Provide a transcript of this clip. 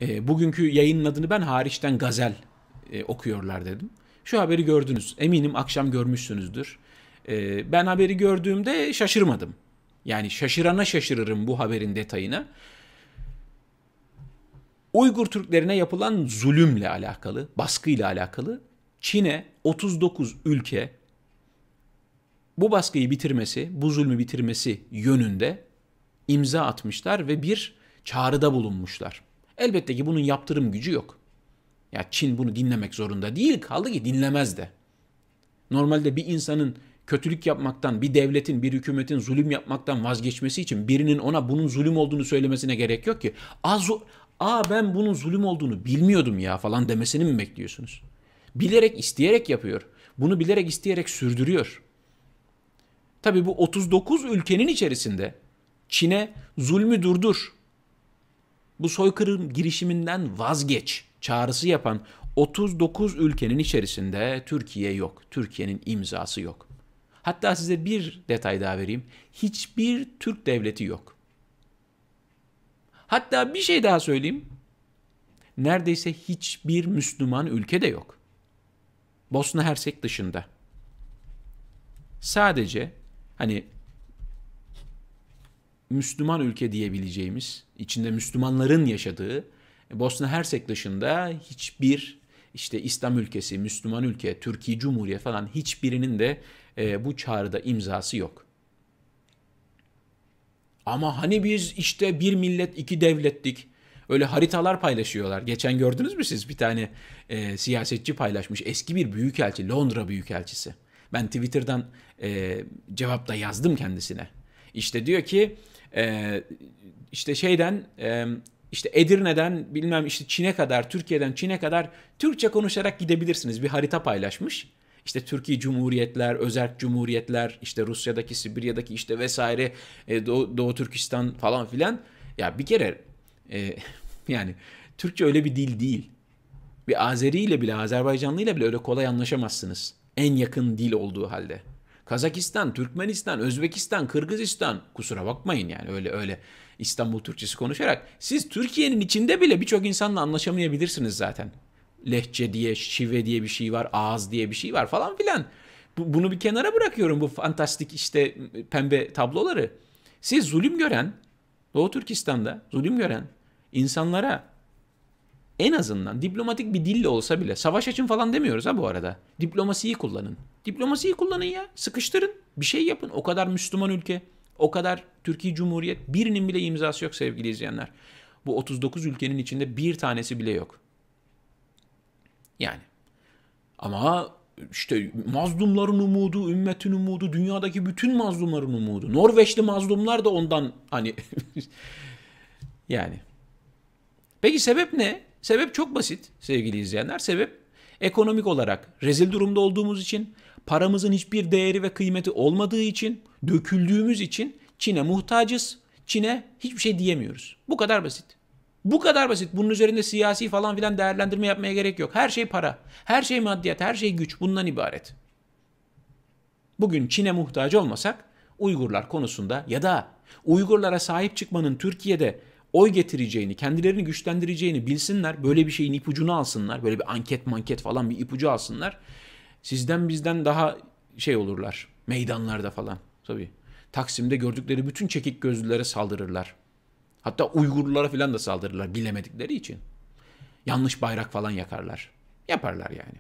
Bugünkü yayının adını ben hariçten gazel okuyorlar dedim. Şu haberi gördünüz. Eminim akşam görmüşsünüzdür. Ben haberi gördüğümde şaşırmadım. Yani şaşırana şaşırırım bu haberin detayına. Uygur Türklerine yapılan zulümle alakalı, baskıyla alakalı Çin'e 39 ülke bu baskıyı bitirmesi, bu zulmü bitirmesi yönünde imza atmışlar ve bir çağrıda bulunmuşlar. Elbette ki bunun yaptırım gücü yok. Ya Çin bunu dinlemek zorunda değil, kaldı ki dinlemez de. Normalde bir insanın kötülük yapmaktan, bir devletin, bir hükümetin zulüm yapmaktan vazgeçmesi için birinin ona bunun zulüm olduğunu söylemesine gerek yok ki. Ben bunun zulüm olduğunu bilmiyordum ya falan demesini mi bekliyorsunuz? Bilerek, isteyerek yapıyor. Bunu bilerek, isteyerek sürdürüyor. Tabii bu 39 ülkenin içerisinde Çin'e zulmü durdur, bu soykırım girişiminden vazgeç çağrısı yapan 39 ülkenin içerisinde Türkiye yok. Türkiye'nin imzası yok. Hatta size bir detay daha vereyim. Hiçbir Türk devleti yok. Hatta bir şey daha söyleyeyim. Neredeyse hiçbir Müslüman ülke de yok. Bosna Hersek dışında. Sadece hani Müslüman ülke diyebileceğimiz, içinde Müslümanların yaşadığı Bosna Hersek dışında hiçbir işte İslam ülkesi, Müslüman ülke, Türkiye Cumhuriyeti falan hiçbirinin de bu çağrıda imzası yok. Ama hani biz işte bir millet iki devlettik. Öyle haritalar paylaşıyorlar. Geçen gördünüz mü siz bir tane siyasetçi paylaşmış. Eski bir büyükelçi, Londra büyükelçisi. Ben Twitter'dan cevap da yazdım kendisine. İşte diyor ki işte işte Edirne'den bilmem işte Çin'e kadar, Türkiye'den Çin'e kadar Türkçe konuşarak gidebilirsiniz. Bir harita paylaşmış. İşte Türkiye Cumhuriyetler, özerk cumhuriyetler, işte Rusya'daki, Sibirya'daki işte vesaire, Doğu Türkistan falan filan. Ya bir kere yani Türkçe öyle bir dil değil. Bir Azeri ile bile, Azerbaycanlı ile bile öyle kolay anlaşamazsınız. En yakın dil olduğu halde. Kazakistan, Türkmenistan, Özbekistan, Kırgızistan, kusura bakmayın yani öyle İstanbul Türkçesi konuşarak siz Türkiye'nin içinde bile birçok insanla anlaşamayabilirsiniz zaten. Lehçe diye, şive diye bir şey var, ağız diye bir şey var falan filan. Bunu bir kenara bırakıyorum, bu fantastik işte pembe tabloları. Siz zulüm gören, Doğu Türkistan'da zulüm gören insanlara en azından diplomatik bir dille olsa bile, savaş açın falan demiyoruz ha bu arada. Diplomasiyi kullanın. Diplomasiyi kullanın ya. Sıkıştırın. Bir şey yapın. O kadar Müslüman ülke, o kadar Türkiye Cumhuriyet, birinin bile imzası yok sevgili izleyenler. Bu 39 ülkenin içinde bir tanesi bile yok. Yani. Ama işte mazlumların umudu, ümmetin umudu, dünyadaki bütün mazlumların umudu. Norveçli mazlumlar da ondan hani yani. Peki sebep ne? Sebep çok basit sevgili izleyenler. Sebep ekonomik olarak rezil durumda olduğumuz için, paramızın hiçbir değeri ve kıymeti olmadığı için, döküldüğümüz için Çin'e muhtacız. Çin'e hiçbir şey diyemiyoruz. Bu kadar basit. Bu kadar basit. Bunun üzerinde siyasi falan filan değerlendirme yapmaya gerek yok. Her şey para, her şey maddiyat, her şey güç. Bundan ibaret. Bugün Çin'e muhtaç olmasak Uygurlar konusunda ya da Uygurlara sahip çıkmanın Türkiye'de oy getireceğini, kendilerini güçlendireceğini bilsinler. Böyle bir şeyin ipucunu alsınlar. Böyle bir anket falan bir ipucu alsınlar. Sizden bizden daha şey olurlar. Meydanlarda falan. Tabii. Taksim'de gördükleri bütün çekik gözlülere saldırırlar. Hatta Uygurlara falan da saldırırlar bilemedikleri için. Yanlış bayrak falan yakarlar. Yaparlar yani.